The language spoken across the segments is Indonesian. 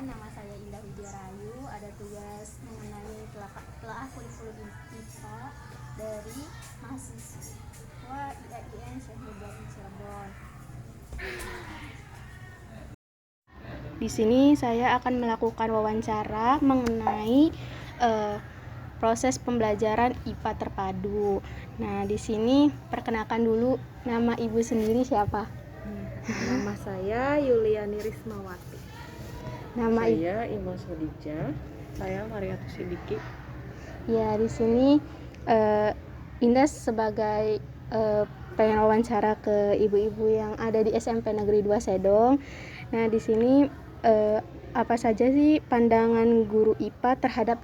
perkenalkan, nama saya Indah Widiarayu. Ada tugas mengenai telaah kurikulum IPA dari mahasiswa IAIN Syekh Nurbatin Cirebon. Di sini saya akan melakukan wawancara mengenai proses pembelajaran IPA terpadu. Nah, di sini perkenalkan dulu nama ibu sendiri siapa? Nama saya Yuliani Rismawati. Nama saya Imas Khadijah. Saya Mariatu Sidiki. Ya, di sini Indah sebagai pengen wawancara ke ibu-ibu yang ada di SMP Negeri 2 Sedong. Nah, di sini apa saja sih pandangan guru IPA terhadap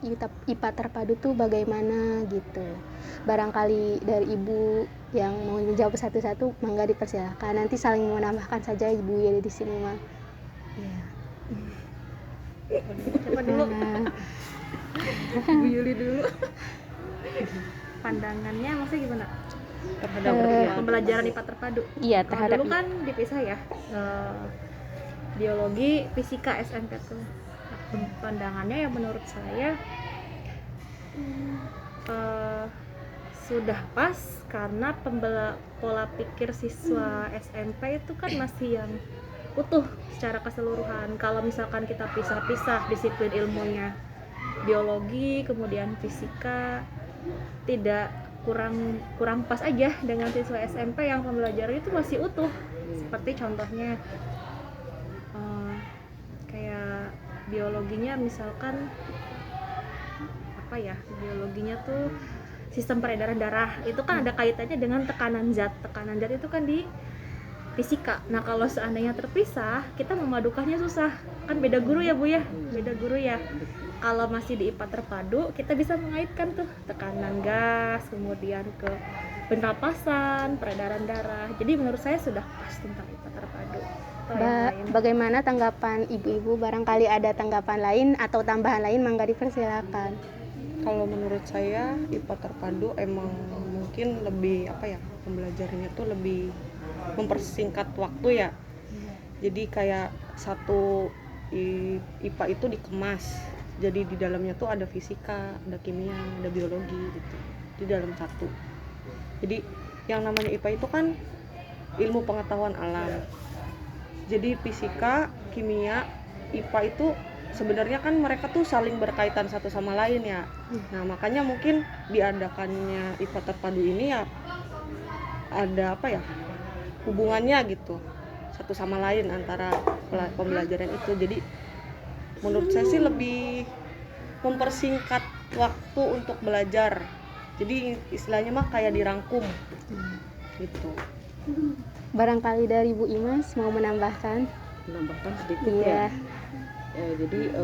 IPA terpadu tuh bagaimana gitu. Barangkali dari ibu yang mau menjawab satu-satu, mangga dipersilakan. Nanti saling menambahkan saja ibu ya di sini mah. Ya. Siapa dulu? Bu Yuli dulu. Pandangannya maksudnya gimana? Terhadap pembelajaran IPA terpadu. Iya, terhadap dulu kan dipisah ya. Biologi, fisika, SMP tuh. Pandangannya ya menurut saya sudah pas karena pola pikir siswa SMP itu kan masih yang utuh secara keseluruhan. Kalau misalkan kita pisah-pisah disiplin ilmunya, biologi kemudian fisika, tidak kurang pas aja dengan siswa SMP yang pembelajaran itu masih utuh. Seperti contohnya kayak biologinya misalkan biologinya tuh sistem peredaran darah, itu kan ada kaitannya dengan tekanan zat itu kan di fisika. Nah, kalau seandainya terpisah, kita memadukannya susah. Kan beda guru ya, Bu ya? Beda guru ya. Kalau masih di IPA terpadu, kita bisa mengaitkan tuh tekanan gas, kemudian ke pernapasan, peredaran darah. Jadi menurut saya sudah pas tentang IPA terpadu. Bagaimana tanggapan ibu-ibu? Barangkali ada tanggapan lain atau tambahan lain, mangga dipersilakan. Kalau menurut saya IPA terpadu emang mungkin lebih pembelajarannya tuh lebih mempersingkat waktu ya. Jadi kayak satu IPA itu dikemas. Jadi di dalamnya tuh ada fisika, ada kimia, ada biologi gitu. Di dalam satu. Jadi yang namanya IPA itu kan ilmu pengetahuan alam. Jadi fisika, kimia, IPA itu sebenarnya kan mereka tuh saling berkaitan satu sama lain ya. Nah, makanya mungkin diadakannya IPA terpadu ini ya ada hubungannya gitu satu sama lain antara pembelajaran itu. Jadi menurut saya sih lebih mempersingkat waktu untuk belajar. Jadi istilahnya mah kayak dirangkum gitu. Barangkali dari Bu Imas mau menambahkan sedikit ya. Jadi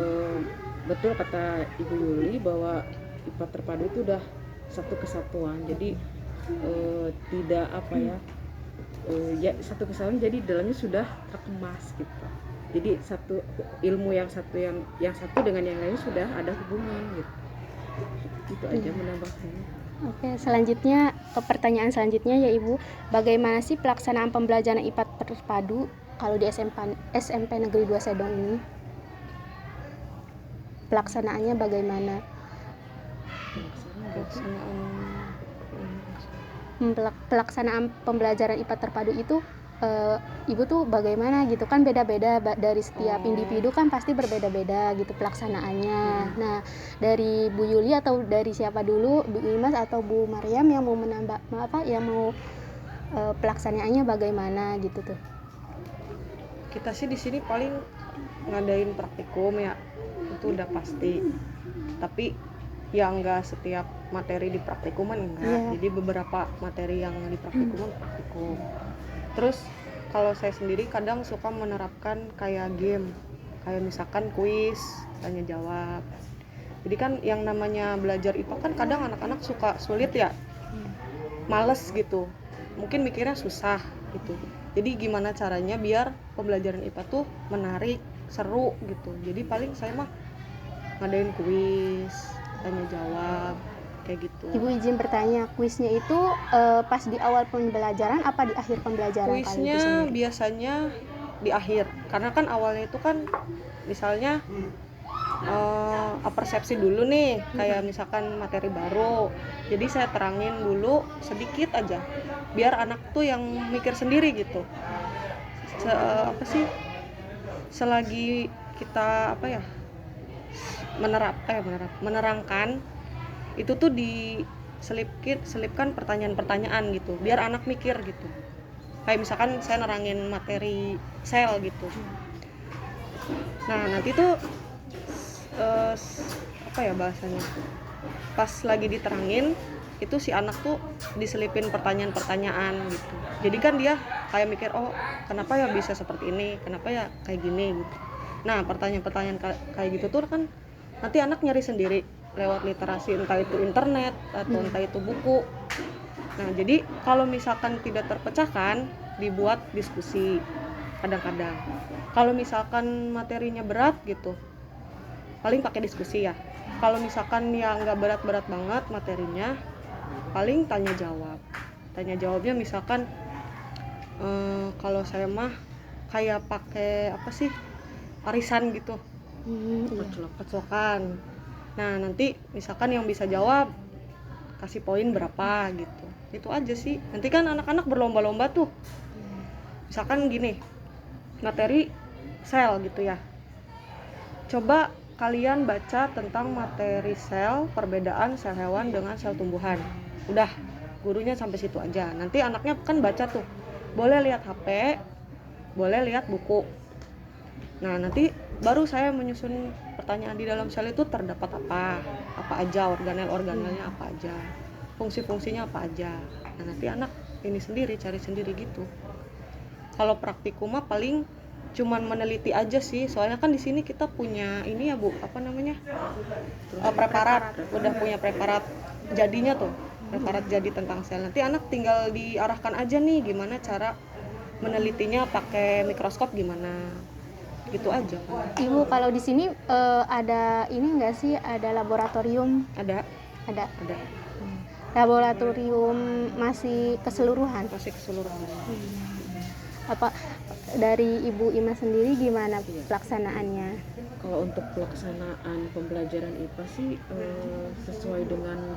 betul kata Ibu Yuli bahwa IPA terpadu itu udah satu kesatuan. Jadi tidak satu kesatuan, jadi dalamnya sudah terkemas gitu. Jadi satu ilmu yang satu dengan yang lain sudah ada hubungan gitu. Itu aja menambahkannya. Oke, selanjutnya ke pertanyaan selanjutnya ya Ibu, bagaimana sih pelaksanaan pembelajaran IPA terpadu kalau di SMP Negeri 2 Sedong ini? Pelaksanaannya bagaimana? Pelaksanaan pembelajaran IPA terpadu itu Ibu tuh bagaimana gitu kan, beda-beda dari setiap individu kan pasti berbeda-beda gitu pelaksanaannya. Nah, dari Bu Yuli atau dari siapa dulu, Bu Imas atau Bu Maryam yang mau pelaksanaannya bagaimana gitu tuh? Kita sih di sini paling ngadain praktikum ya, itu udah pasti. Tapi ya enggak setiap materi di praktikuman enggak. Yeah. Jadi beberapa materi yang di praktikuman praktikum. Terus kalau saya sendiri kadang suka menerapkan kayak game, kayak misalkan kuis, tanya jawab. Jadi kan yang namanya belajar IPA kan kadang anak-anak suka sulit ya, males gitu, mungkin mikirnya susah gitu. Jadi gimana caranya biar pembelajaran IPA tuh menarik, seru gitu. Jadi paling saya mah ngadain kuis, tanya jawab, kayak gitu. Ibu izin bertanya, kuisnya itu pas di awal pembelajaran apa di akhir pembelajaran? Kuisnya biasanya di akhir, karena kan awalnya itu kan misalnya persepsi dulu nih, kayak misalkan materi baru, jadi saya terangin dulu sedikit aja biar anak tuh yang mikir sendiri gitu. Selagi kita menerangkan itu tuh selipkan pertanyaan-pertanyaan gitu biar anak mikir gitu. Kayak misalkan saya nerangin materi sel gitu, nah nanti tuh bahasanya pas lagi diterangin itu si anak tuh diselipin pertanyaan-pertanyaan gitu. Jadi kan dia kayak mikir, oh kenapa ya bisa seperti ini, kenapa ya kayak gini gitu. Nah pertanyaan-pertanyaan kayak gitu tuh kan nanti anak nyari sendiri lewat literasi, entah itu internet atau entah itu buku. Nah jadi kalau misalkan tidak terpecahkan, dibuat diskusi kadang-kadang. Kalau misalkan materinya berat gitu, paling pakai diskusi ya. Kalau misalkan ya nggak berat-berat banget materinya, paling tanya jawabnya misalkan kalau saya mah kayak pakai arisan gitu, keclokan. Nah nanti misalkan yang bisa jawab kasih poin berapa gitu, itu aja sih. Nanti kan anak-anak berlomba-lomba tuh, misalkan gini, materi sel gitu ya, coba kalian baca tentang materi sel, perbedaan sel hewan dengan sel tumbuhan. Udah, gurunya sampai situ aja. Nanti anaknya kan baca tuh, boleh lihat HP, boleh lihat buku. Nah nanti baru saya menyusun pertanyaan di dalam sel itu terdapat apa aja, organel-organelnya apa aja, fungsi-fungsinya apa aja. Nah nanti anak ini sendiri, cari sendiri gitu. Kalau praktikum mah paling cuman meneliti aja sih, soalnya kan di sini kita punya ini ya Bu, preparat, udah punya preparat jadinya tuh, preparat jadi tentang sel. Nanti anak tinggal diarahkan aja nih gimana cara menelitinya, pakai mikroskop gimana, gitu aja. Ibu, kalau di sini ada ini nggak sih, ada laboratorium? Ada. Laboratorium masih keseluruhan? Masih keseluruhan. Apa dari Ibu Ima sendiri gimana pelaksanaannya? Kalau untuk pelaksanaan pembelajaran IPA sih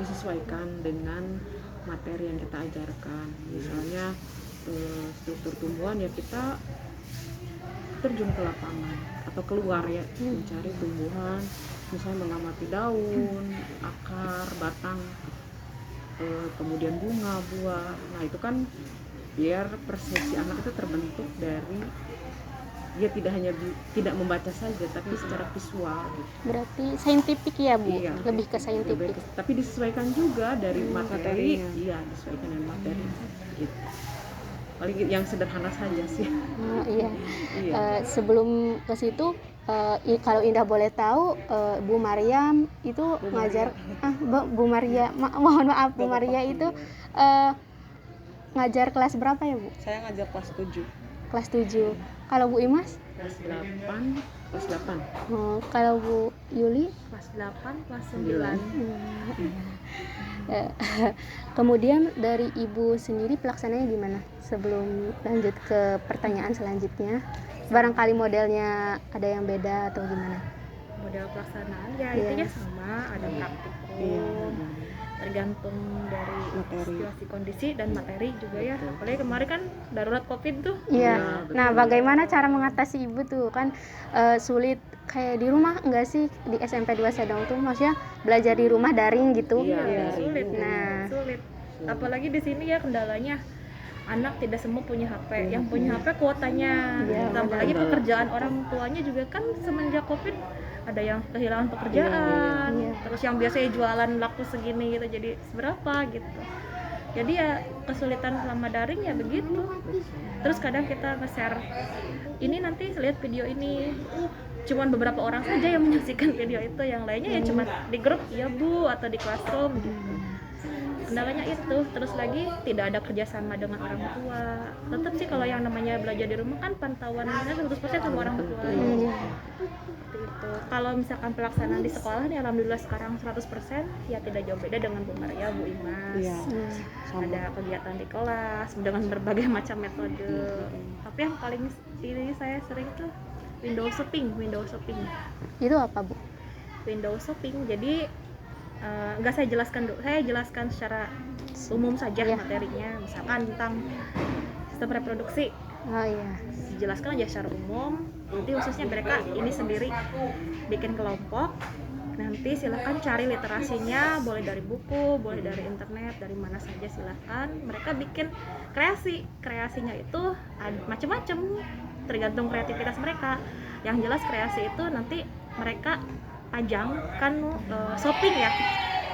disesuaikan dengan materi yang kita ajarkan. Misalnya struktur tumbuhan ya kita terjun ke lapangan atau keluar ya, mencari tumbuhan, misalnya mengamati daun, akar, batang, kemudian bunga, buah. Nah itu kan biar persepsi anak itu terbentuk dari dia tidak membaca saja tapi secara visual gitu. Berarti saintifik ya Bu? Iya, lebih ke saintifik. Tapi disesuaikan juga dari materi, iya disesuaikan dengan materi gitu. Paling yang sederhana saja sih. Iya. Iya. Sebelum ke situ, kalau Indah boleh tahu, Bu Mariam itu ngajar, Bu Maria, mohon maaf Bu Maria itu ngajar kelas berapa ya Bu? Saya ngajar kelas 7. Kelas 7. Kalau Bu Imas? Kelas 8. Kalau Bu Yuli? Kelas 8, kelas 9. Kemudian dari Ibu sendiri pelaksananya gimana? Sebelum lanjut ke pertanyaan selanjutnya, barangkali modelnya ada yang beda atau gimana? Model pelaksanaan ya Iya. intinya sama, ada praktikum, tergantung dari situasi kondisi dan materi juga ya. Apalagi kemarin kan darurat COVID tuh. Iya. Nah, bagaimana cara mengatasi Ibu tuh kan sulit kayak di rumah enggak sih di SMP 2 Sedong tuh, maksudnya belajar di rumah daring gitu? Iya, sulit. Nah, Sulit. Apalagi di sini ya kendalanya anak tidak semua punya HP. Yang punya HP kuotanya. Iya, Tambah lagi pekerjaan orang tuanya juga kan semenjak COVID ada yang kehilangan pekerjaan. Iya. Terus yang biasanya jualan laku segini gitu jadi seberapa gitu. Jadi ya kesulitan selama daring ya begitu. Terus kadang kita nge-share ini nanti lihat video ini. Cuman beberapa orang saja yang menyaksikan video itu, yang lainnya ya cuma di grup ya Bu atau di classroom gitu. Kendalanya itu, terus lagi tidak ada kerjasama dengan orang tua. Tetap sih kalau yang namanya belajar di rumah kan pantauannya 100% sama orang tua. Seperti itu. Kalau misalkan pelaksanaan di sekolah nih alhamdulillah sekarang 100% ya tidak jauh beda dengan Bu Maria, Bu Imas. Iya. Ada kegiatan di kelas dengan berbagai macam metode. Tapi yang paling ini saya sering tuh window shopping. Itu apa, Bu? Window shopping. Jadi nggak saya jelaskan dulu. Saya jelaskan secara umum saja Iya. materinya. Misalkan tentang sistem reproduksi. Oh iya. Dijelaskan aja secara umum. Nanti khususnya mereka ini sendiri bikin kelompok. Nanti silakan cari literasinya, boleh dari buku, boleh dari internet, dari mana saja silakan. Mereka bikin kreasinya itu macam-macam, tergantung kreativitas mereka. Yang jelas kreasi itu nanti mereka pajang kan shopping ya,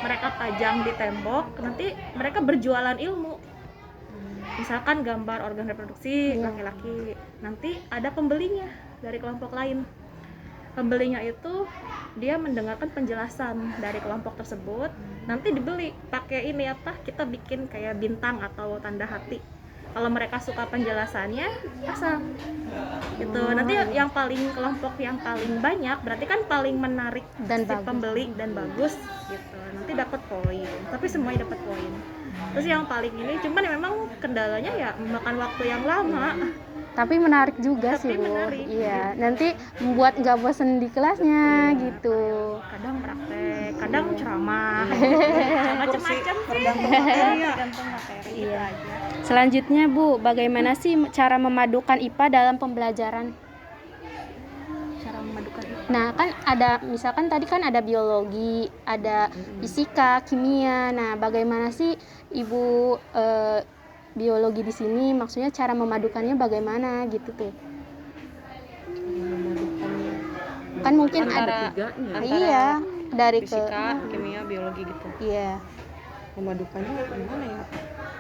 mereka pajang di tembok, nanti mereka berjualan ilmu. Misalkan gambar organ reproduksi laki-laki, nanti ada pembelinya dari kelompok lain. Pembelinya itu dia mendengarkan penjelasan dari kelompok tersebut, nanti dibeli pakai ini apa, kita bikin kayak bintang atau tanda hati. Kalau mereka suka penjelasannya, pasang gitu. Nanti yang paling kelompok yang paling banyak berarti kan paling menarik Dan si bagus. pembeli dan bagus gitu. Nanti dapat poin, tapi semuanya dapat poin. Terus yang paling ini cuman memang kendalanya ya memakan waktu yang lama. Tapi menarik juga Tapi sih, Bu. menarik. Iya, nanti membuat nggak bosen di kelasnya gitu. Kadang praktek, kadang ceramah, macam-macam sih. tergantung materi ya. Tergantung materi Iya. aja. Selanjutnya, Bu, bagaimana sih cara memadukan IPA dalam pembelajaran? Cara memadukan itu. Nah, kan ada, misalkan tadi kan ada biologi, ada fisika, kimia. Nah, bagaimana sih Ibu biologi di sini? Maksudnya cara memadukannya bagaimana gitu tuh? Memadukannya Kan mungkin antara tiganya. iya, dari fisika, kimia, biologi gitu. iya. Memadukannya gimana ya?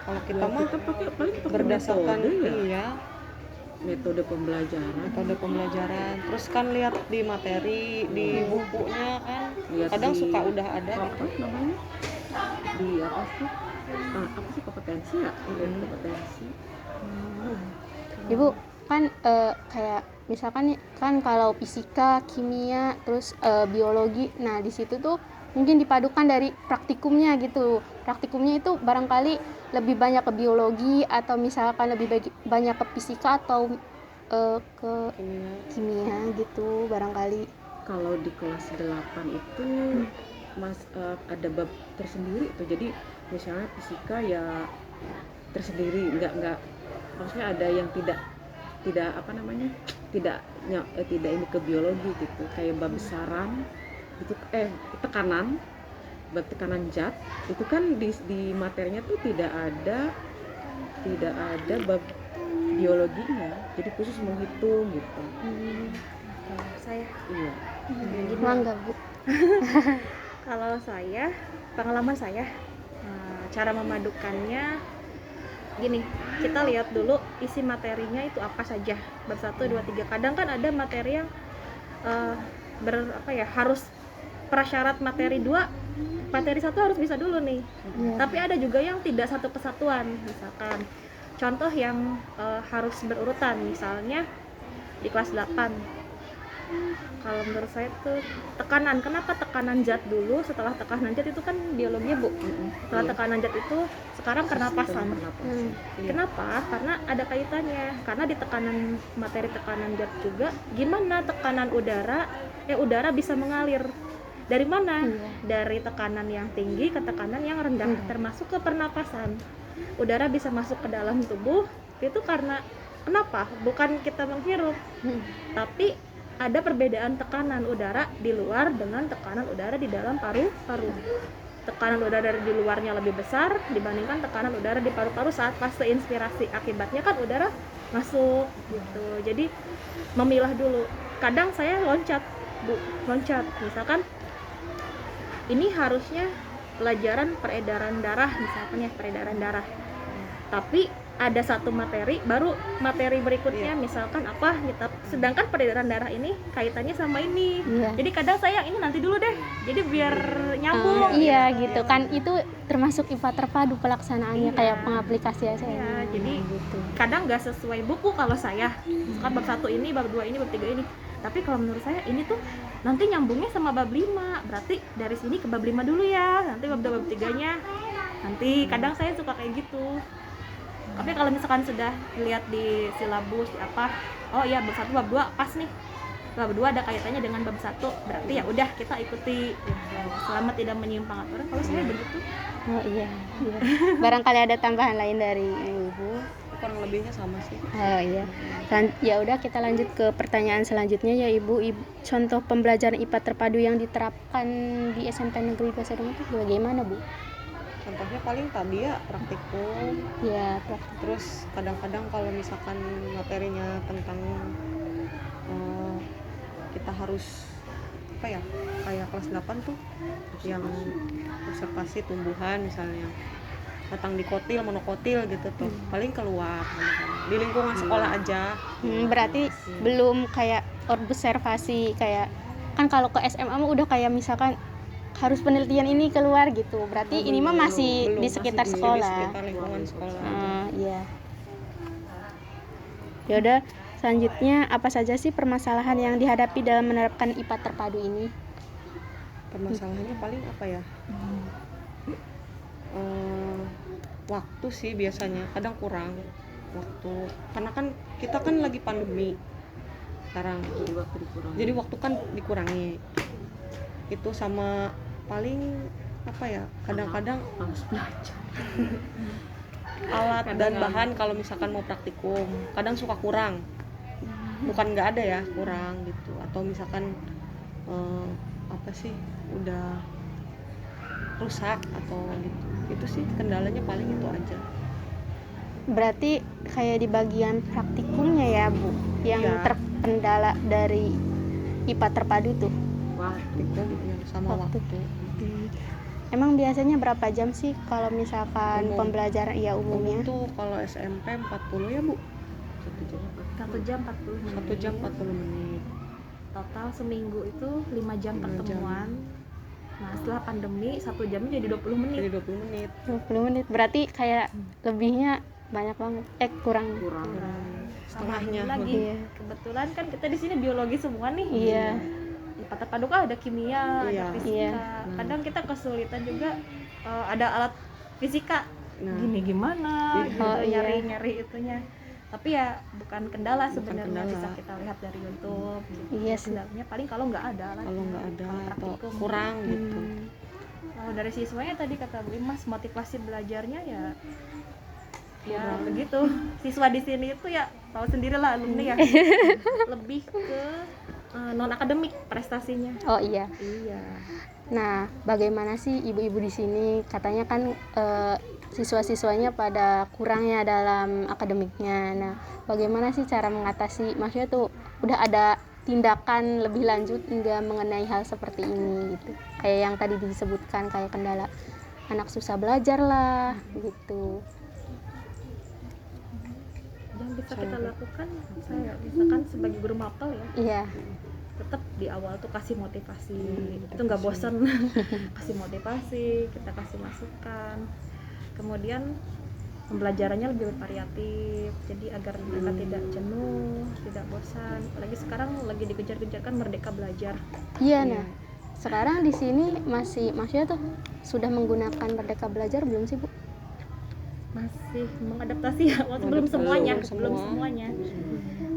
Kalau kita Ya, mah kita paling pakai berdasarkan metode ya, iya metode pembelajaran. metode pembelajaran. Terus kan lihat di materi, di bukunya kan Lihat kadang di- suka udah ada apa gitu. namanya, di apa sih, apa sih, kompetensi ya, kompetensi. Ibu kan kayak misalkan kan kalau fisika, kimia, terus biologi. Nah, di situ tuh mungkin dipadukan dari praktikumnya gitu. Praktikumnya itu barangkali lebih banyak ke biologi atau misalkan lebih banyak ke fisika atau ke Kimia. kimia gitu barangkali. Kalau di kelas 8 itu ada bab tersendiri tuh. Jadi misalnya fisika ya tersendiri, nggak maksudnya ada yang tidak apa namanya, tidak ini ke biologi gitu, kayak bab besaran itu, tekanan, bab tekanan zat itu kan di materinya tuh tidak ada bab biologinya, jadi khusus menghitung gitu. Saya Iya. Mangga, Bu. kalau saya, pengalaman saya, cara memadukannya gini, kita lihat dulu isi materinya itu apa saja, bab 1, 2, 3. Kadang kan ada materi yang harus prasyarat materi 2, materi 1 harus bisa dulu nih. Iya. Tapi ada juga yang tidak satu kesatuan, misalkan contoh yang harus berurutan, misalnya di kelas 8. Kalau menurut saya tuh tekanan, kenapa tekanan zat dulu, setelah tekanan zat itu kan biologi, Bu. Setelah tekanan zat itu sekarang pernapasan. Kenapa? Karena ada kaitannya. Karena di materi tekanan zat juga, gimana tekanan udara bisa mengalir. Dari mana? Dari tekanan yang tinggi ke tekanan yang rendah, termasuk ke pernapasan. Udara bisa masuk ke dalam tubuh, itu karena kenapa? Bukan kita menghirup, tapi ada perbedaan tekanan udara di luar dengan tekanan udara di dalam paru-paru. Tekanan udara di luarnya lebih besar dibandingkan tekanan udara di paru-paru saat fase inspirasi. Akibatnya kan udara masuk gitu. Jadi memilah dulu. Kadang saya loncat. Misalkan ini harusnya pelajaran peredaran darah, misalkan ya, peredaran darah. Tapi ada satu materi, baru materi berikutnya misalkan apa gitu. Sedangkan peredaran darah ini kaitannya sama ini. Iya. Jadi kadang saya ini nanti dulu deh. Jadi biar nyambung. Iya gitu kan, itu termasuk IPA terpadu pelaksanaannya, Iya. kayak pengaplikasiannya. Iya, jadi gitu. kadang nggak sesuai buku kalau saya. Misalkan bab 1 ini, bab 2 ini, bab 3 ini. Tapi kalau menurut saya ini tuh nanti nyambungnya sama bab 5. Berarti dari sini ke bab 5 dulu ya. Nanti bab 2, bab 3-nya nanti. Kadang saya suka kayak gitu. Tapi kalau misalkan sudah lihat di silabus apa, oh iya bab 1, bab 2 pas nih. bab 2 ada kaitannya dengan bab 1, berarti ya udah kita ikuti gitu. Selama tidak menyimpang aturan, kalau saya begitu. Oh iya, iya. Barangkali ada tambahan lain dari ibu. kurang lebihnya sama sih. Oh iya. Ya udah kita lanjut ke pertanyaan selanjutnya ya ibu. Contoh pembelajaran IPA terpadu yang diterapkan di SMP Negeri 2 Sedong itu bagaimana bu? Contohnya paling tadi ya praktikum. Ya praktik. Terus kadang-kadang kalau misalkan materinya tentang kita harus apa ya, kayak kelas 8 tuh yang observasi tumbuhan misalnya, datang di kotil, monokotil gitu tuh, paling keluar di lingkungan sekolah aja. Berarti belum kayak observasi, kayak kan kalau ke SMA mah udah kayak misalkan harus penelitian ini keluar gitu, berarti ini mah masih di sekitar masih sekolah. di sekitar lingkungan sekolah. Iya. Ya udah, selanjutnya apa saja sih permasalahan yang dihadapi dalam menerapkan IPA terpadu ini? Permasalahannya paling apa ya? Waktu sih biasanya, kadang kurang waktu, karena kan kita kan lagi pandemi sekarang, jadi waktu kan dikurangi itu, sama paling apa ya, kadang-kadang harus belajar. alat dan bahan kalau misalkan mau praktikum kadang suka kurang, bukan nggak ada ya, kurang gitu, atau misalkan apa sih udah rusak atau gitu, itu sih kendalanya, paling itu aja. Berarti kayak di bagian praktikumnya ya bu, yang Iya. terkendala dari IPA terpadu tuh. Praktikum ya, sama waktu. Emang biasanya berapa jam sih kalau misalkan Umum. pembelajaran ya umumnya? Tuh kalau SMP 40 ya bu, 1 jam 40 menit. 1 jam 40 menit. Total seminggu itu 5 jam 5 pertemuan. Nah setelah pandemi 1 jamnya jadi 20 menit. Jadi 20 menit. 20 menit. Berarti kayak lebihnya banyak banget. Kurang. Setengahnya. Lagi Iya. kebetulan kan kita di sini biologi semua nih. Iya. IPA terpadu kan ada kimia, Iya. ada fisika. Iya. Kadang kita kesulitan juga ada alat fisika. Nah, Gini gimana gitu, Oh, iya. nyari itunya. Tapi ya bukan kendala sebenarnya, kendala. bisa kita lihat dari YouTube gitu. Iya sih. Kendalanya paling kalau nggak ada alatnya. kalau nggak ada Kalau atau praktikum. kurang gitu. Kalau dari siswanya tadi kata Bu Imas, motivasi belajarnya ya begitu. Siswa di sini itu ya tahu sendirilah alumni ya, lebih ke non akademik prestasinya. Oh iya. Iya. Nah, bagaimana sih ibu-ibu di sini? Katanya kan siswa-siswanya pada kurangnya dalam akademiknya. Nah, bagaimana sih cara mengatasi? Maksudnya tuh udah ada tindakan lebih lanjut hingga mengenai hal seperti ini gitu. Kayak yang tadi disebutkan, kayak kendala anak susah belajar lah gitu. Yang bisa kita lakukan, saya misalkan sebagai guru mapel ya, Iya. tetap di awal tuh kasih motivasi, itu nggak bosan. Kasih motivasi, kita kasih masukan, kemudian pembelajarannya lebih bervariatif, jadi agar mereka tidak jenuh, tidak bosan. Apalagi sekarang lagi dikejar-kejarkan merdeka belajar. Iya, nah. Sekarang di sini maksudnya tuh sudah menggunakan Merdeka Belajar belum sih, Bu? Masih mengadaptasi ya, belum semuanya, belum semuanya.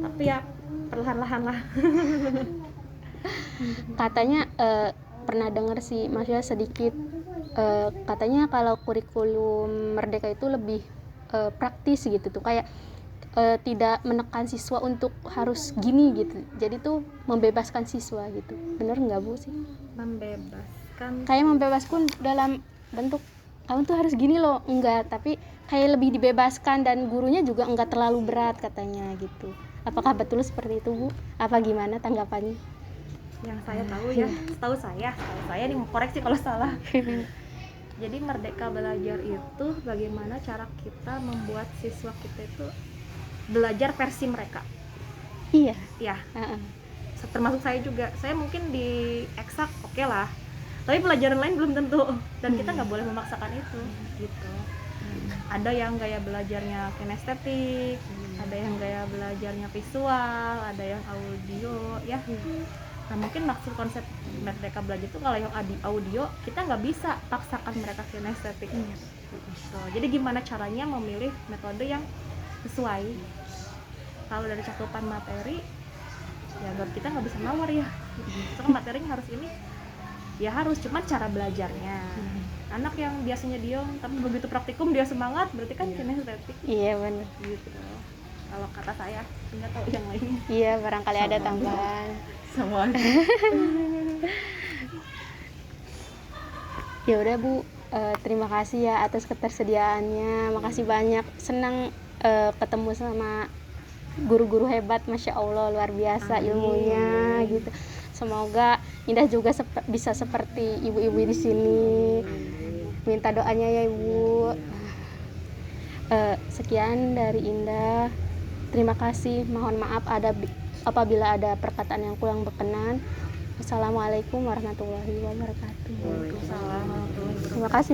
Tapi ya perlahan-lahan lah. Katanya pernah dengar sih, maksudnya sedikit katanya kalau kurikulum Merdeka itu lebih praktis gitu tuh, kayak tidak menekan siswa untuk harus gini gitu, jadi tuh membebaskan siswa gitu. Bener nggak Bu sih? Membebaskan. Kayak membebaskan dalam bentuk kamu tuh harus gini loh, enggak, tapi kayak lebih dibebaskan dan gurunya juga enggak terlalu berat katanya gitu. Apakah betul seperti itu Bu? Apa gimana tanggapannya? Yang saya tahu ya, setahu saya nih, mau koreksi kalau salah. Jadi merdeka belajar itu bagaimana cara kita membuat siswa kita itu belajar versi mereka. Iya. Ya, Heeh. termasuk saya juga. Saya mungkin di eksak oke lah, tapi pelajaran lain belum tentu, dan kita nggak boleh memaksakan itu gitu. Ada yang gaya belajarnya kinestetik, ada yang gaya belajarnya visual, ada yang audio ya. Nah mungkin maksud konsep merdeka belajar itu kalau yang audio kita nggak bisa paksakan mereka kinestetik gitu. Jadi gimana caranya memilih metode yang sesuai. Kalau dari cakupan materi ya kita nggak bisa nawar ya, so, kan materinya harus ini ya harus, cuman cara belajarnya anak yang biasanya diem tapi begitu praktikum dia semangat, berarti kan kinestetik Iya benar. gitu kalau kata saya, nggak tahu yang lainnya. Iya, barangkali ada Sama. tambahan. Sama. Ya udah Bu, terima kasih ya atas ketersediaannya. Makasih banyak. Senang ketemu sama guru-guru hebat, masya Allah, luar biasa Amin. ilmunya gitu. Semoga Indah juga bisa seperti ibu-ibu di sini. Minta doanya ya Ibu. Sekian dari Indah. Terima kasih. Mohon maaf apabila ada perkataan yang kurang berkenan. Wassalamualaikum warahmatullahi wabarakatuh. Waalaikumsalam. Terima kasih.